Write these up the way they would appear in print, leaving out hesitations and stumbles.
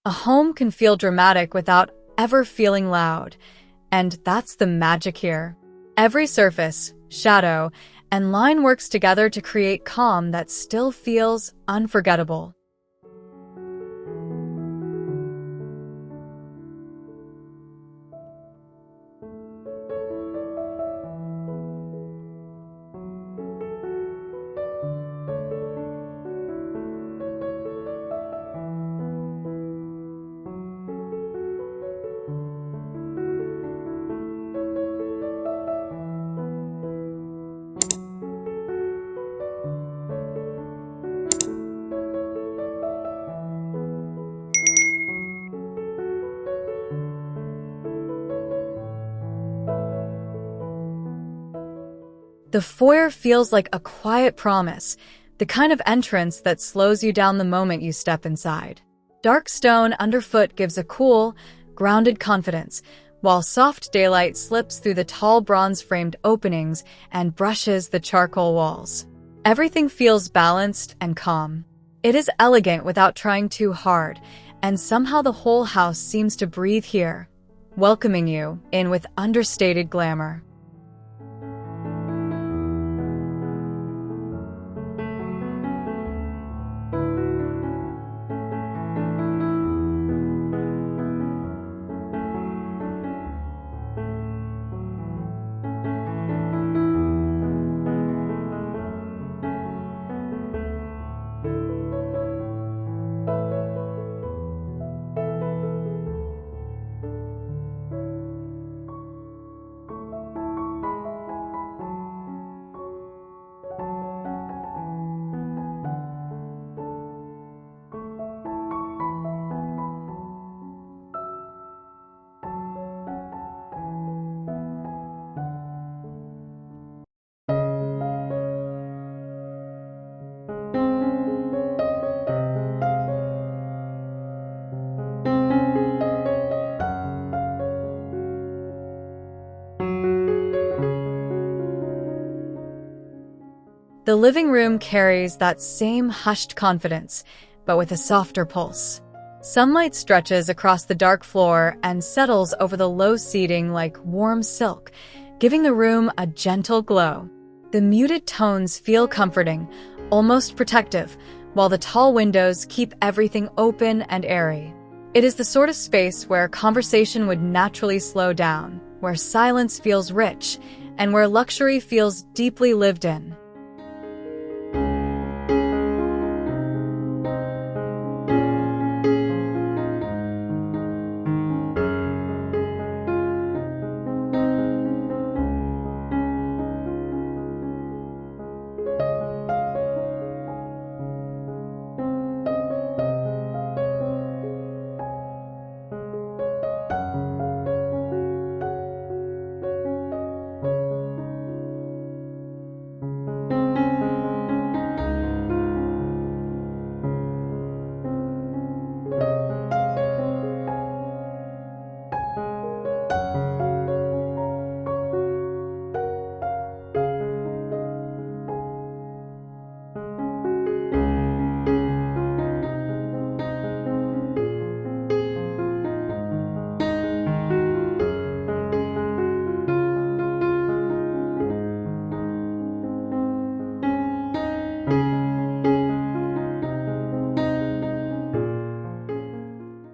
A home can feel dramatic without ever feeling loud, and that's the magic here. Every surface, shadow, and line works together to create calm that still feels unforgettable. The foyer feels like a quiet promise, the kind of entrance that slows you down the moment you step inside. Dark stone underfoot gives a cool, grounded confidence, while soft daylight slips through the tall bronze-framed openings and brushes the charcoal walls. Everything feels balanced and calm. It is elegant without trying too hard, and somehow the whole house seems to breathe here, welcoming you in with understated glamour. The living room carries that same hushed confidence, but with a softer pulse. Sunlight stretches across the dark floor and settles over the low seating like warm silk, giving the room a gentle glow. The muted tones feel comforting, almost protective, while the tall windows keep everything open and airy. It is the sort of space where conversation would naturally slow down, where silence feels rich, and where luxury feels deeply lived in.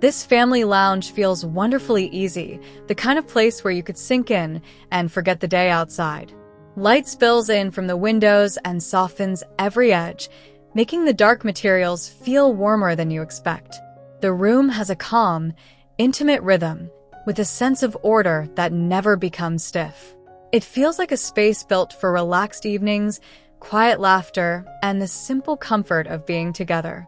This family lounge feels wonderfully easy, the kind of place where you could sink in and forget the day outside. Light spills in from the windows and softens every edge, making the dark materials feel warmer than you expect. The room has a calm, intimate rhythm, with a sense of order that never becomes stiff. It feels like a space built for relaxed evenings, quiet laughter, and the simple comfort of being together.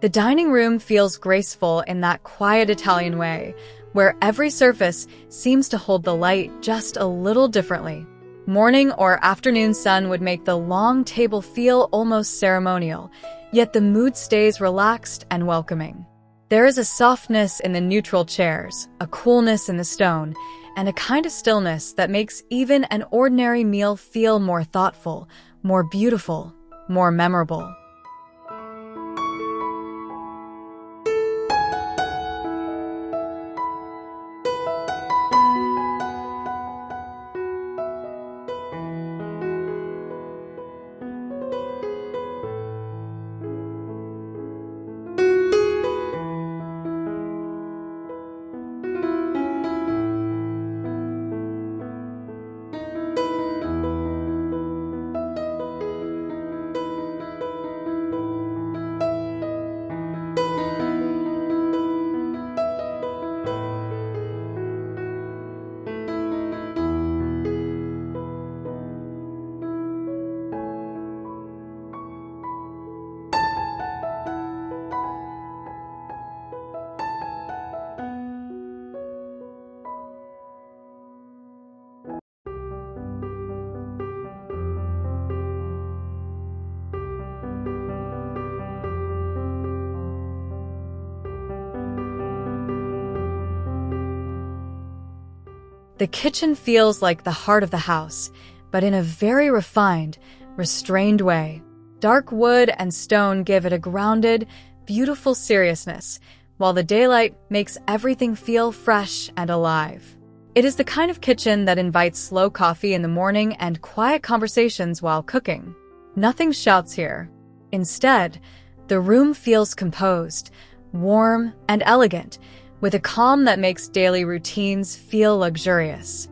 The dining room feels graceful in that quiet Italian way, where every surface seems to hold the light just a little differently. Morning or afternoon sun would make the long table feel almost ceremonial, yet the mood stays relaxed and welcoming. There is a softness in the neutral chairs, a coolness in the stone, and a kind of stillness that makes even an ordinary meal feel more thoughtful, more beautiful, more memorable. The kitchen feels like the heart of the house, but in a very refined, restrained way. Dark wood and stone give it a grounded, beautiful seriousness, while the daylight makes everything feel fresh and alive. It is the kind of kitchen that invites slow coffee in the morning and quiet conversations while cooking. Nothing shouts here. Instead, the room feels composed, warm, and elegant, with a calm that makes daily routines feel luxurious.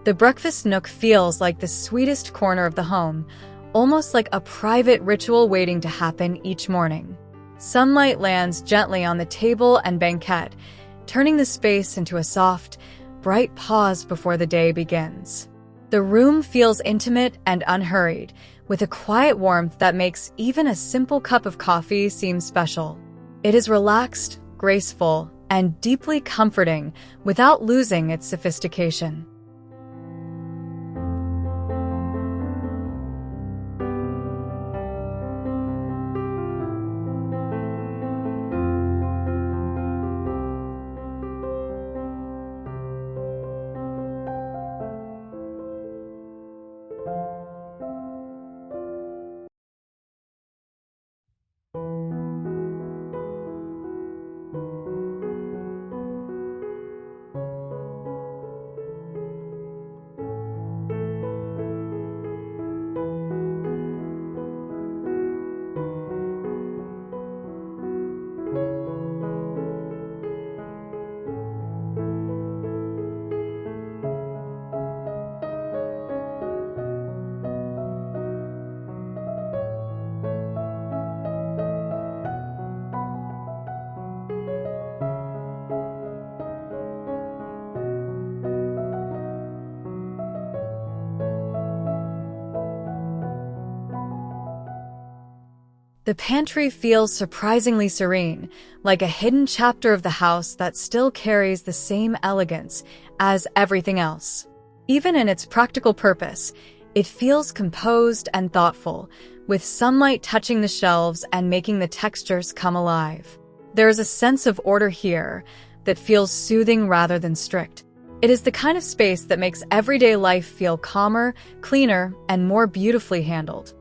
The breakfast nook feels like the sweetest corner of the home, almost like a private ritual waiting to happen each morning. Sunlight lands gently on the table and banquette, turning the space into a soft, bright pause before the day begins. The room feels intimate and unhurried, with a quiet warmth that makes even a simple cup of coffee seem special. It is relaxed, graceful, and deeply comforting without losing its sophistication. The pantry feels surprisingly serene, like a hidden chapter of the house that still carries the same elegance as everything else. Even in its practical purpose, It feels composed and thoughtful, with sunlight touching the shelves and making the textures come alive. There is a sense of order here that feels soothing rather than strict. It is the kind of space that makes everyday life feel calmer, cleaner, and more beautifully handled.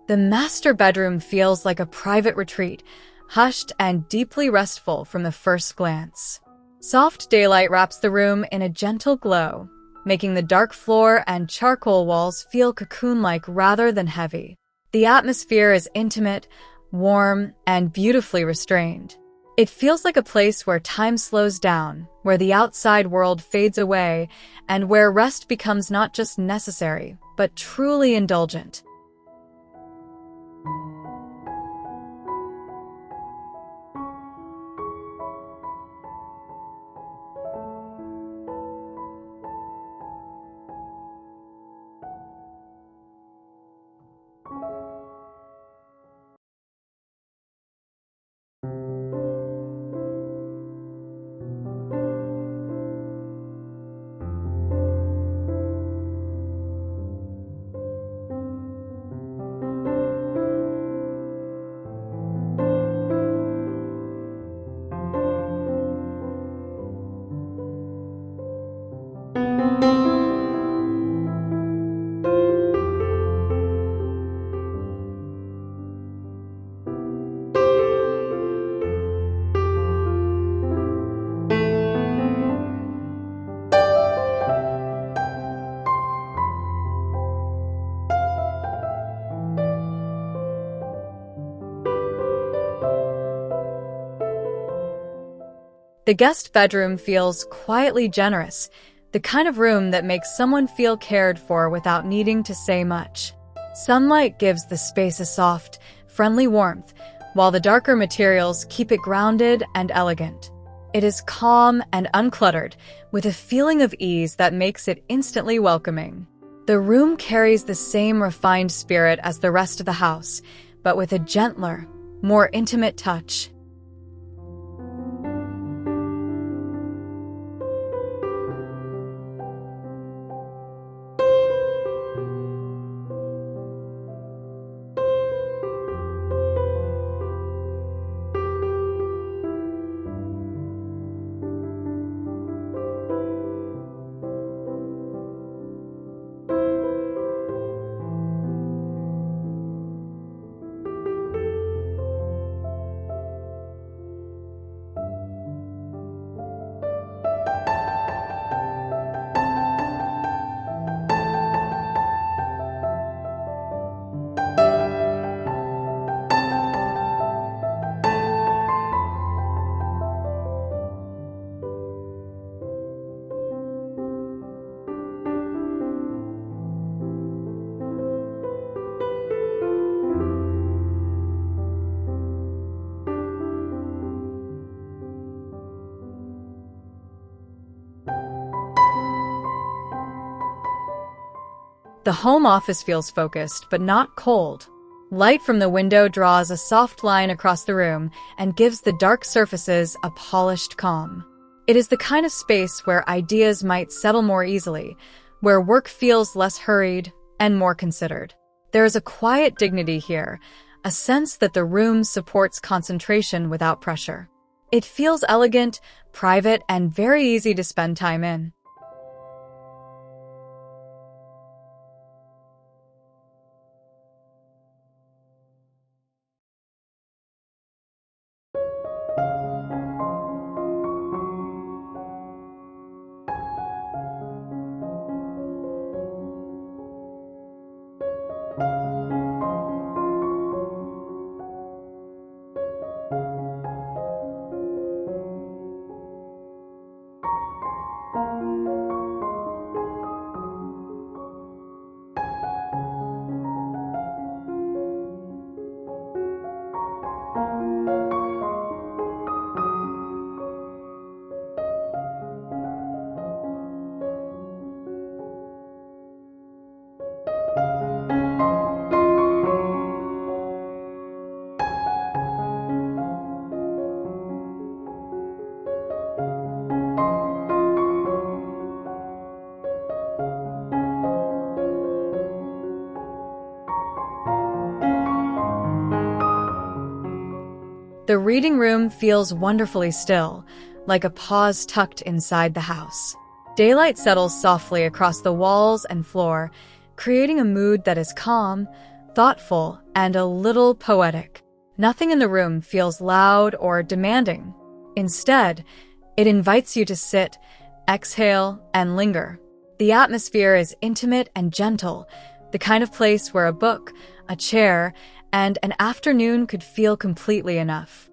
The master bedroom feels like a private retreat, hushed and deeply restful from the first glance. Soft daylight wraps the room in a gentle glow, making the dark floor and charcoal walls feel cocoon-like rather than heavy. The atmosphere is intimate, warm, and beautifully restrained. It feels like a place where time slows down, where the outside world fades away, and where rest becomes not just necessary, but truly indulgent. The guest bedroom feels quietly generous, the kind of room that makes someone feel cared for without needing to say much. Sunlight gives the space a soft, friendly warmth, while the darker materials keep it grounded and elegant. It is calm and uncluttered, with a feeling of ease that makes it instantly welcoming. The room carries the same refined spirit as the rest of the house, but with a gentler, more intimate touch. The home office feels focused, but not cold. Light from the window draws a soft line across the room and gives the dark surfaces a polished calm. It is the kind of space where ideas might settle more easily, where work feels less hurried and more considered. There is a quiet dignity here, a sense that the room supports concentration without pressure. It feels elegant, private, and very easy to spend time in. The reading room feels wonderfully still, like a pause tucked inside the house. Daylight settles softly across the walls and floor, creating a mood that is calm, thoughtful, and a little poetic. Nothing in the room feels loud or demanding. Instead, it invites you to sit, exhale, and linger. The atmosphere is intimate and gentle, the kind of place where a book, a chair, and an afternoon could feel completely enough.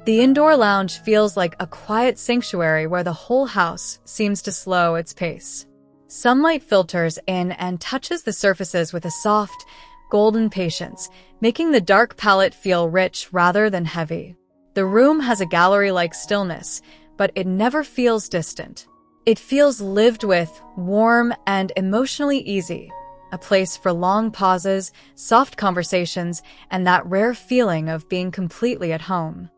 The indoor lounge feels like a quiet sanctuary where the whole house seems to slow its pace. Sunlight filters in and touches the surfaces with a soft, golden patience, making the dark palette feel rich rather than heavy. The room has a gallery-like stillness, but it never feels distant. It feels lived with, warm, and emotionally easy, a place for long pauses, soft conversations, and that rare feeling of being completely at home.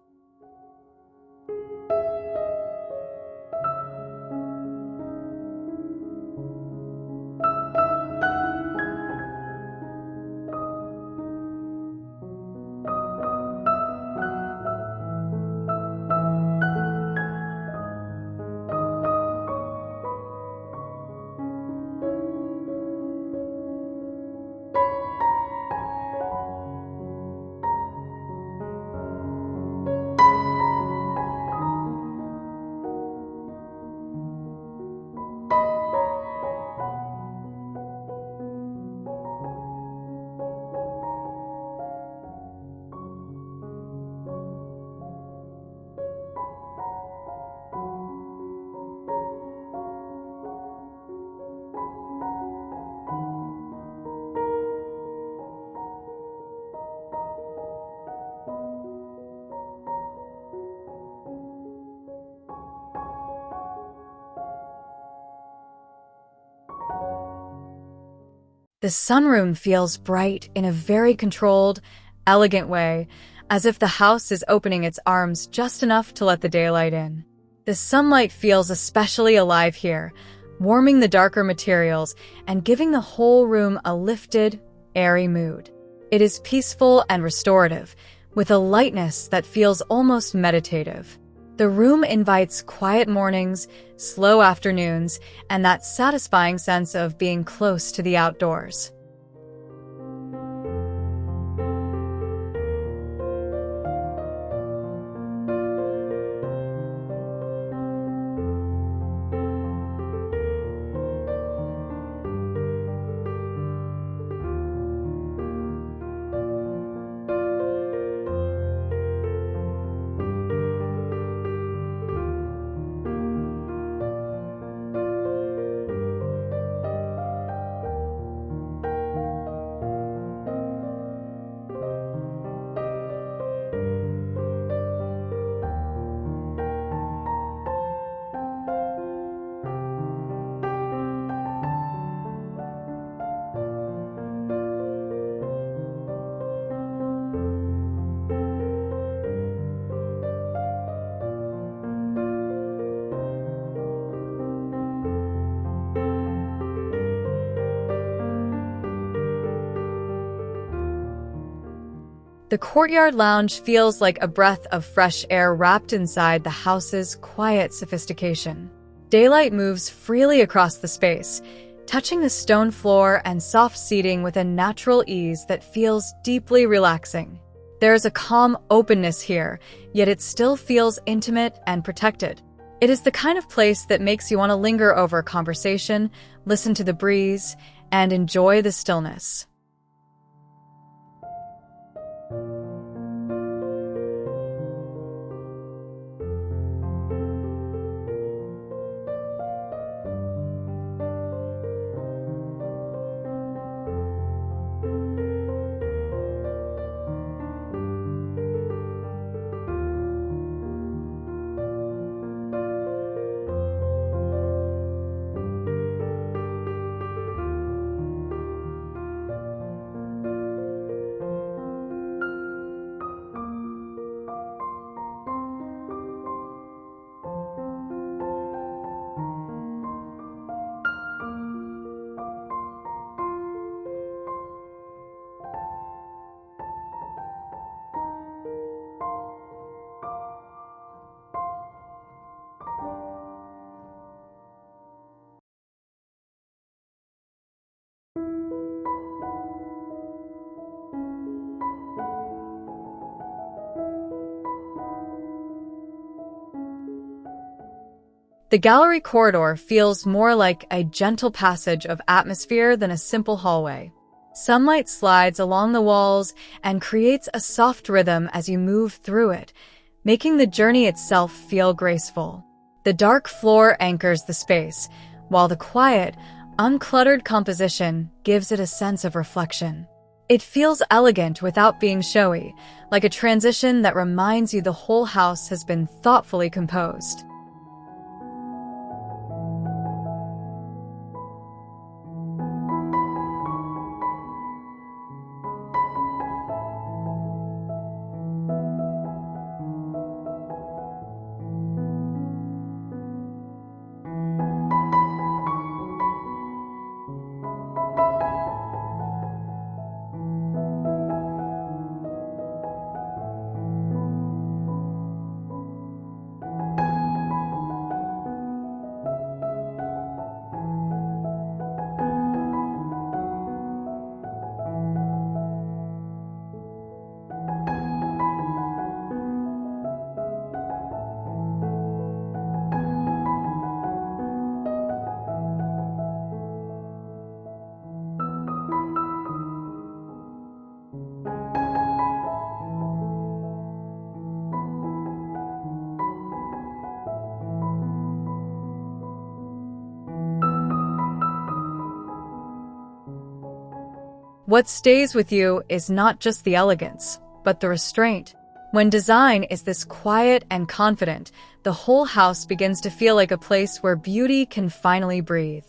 The sunroom feels bright in a very controlled, elegant way, as if the house is opening its arms just enough to let the daylight in. The sunlight feels especially alive here, warming the darker materials and giving the whole room a lifted, airy mood. It is peaceful and restorative, with a lightness that feels almost meditative. The room invites quiet mornings, slow afternoons, and that satisfying sense of being close to the outdoors. The courtyard lounge feels like a breath of fresh air wrapped inside the house's quiet sophistication. Daylight moves freely across the space, touching the stone floor and soft seating with a natural ease that feels deeply relaxing. There is a calm openness here, yet it still feels intimate and protected. It is the kind of place that makes you want to linger over conversation, listen to the breeze, and enjoy the stillness. The gallery corridor feels more like a gentle passage of atmosphere than a simple hallway. Sunlight slides along the walls and creates a soft rhythm as you move through it, making the journey itself feel graceful. The dark floor anchors the space, while the quiet, uncluttered composition gives it a sense of reflection. It feels elegant without being showy, like a transition that reminds you the whole house has been thoughtfully composed. What stays with you is not just the elegance, but the restraint. When design is this quiet and confident, the whole house begins to feel like a place where beauty can finally breathe.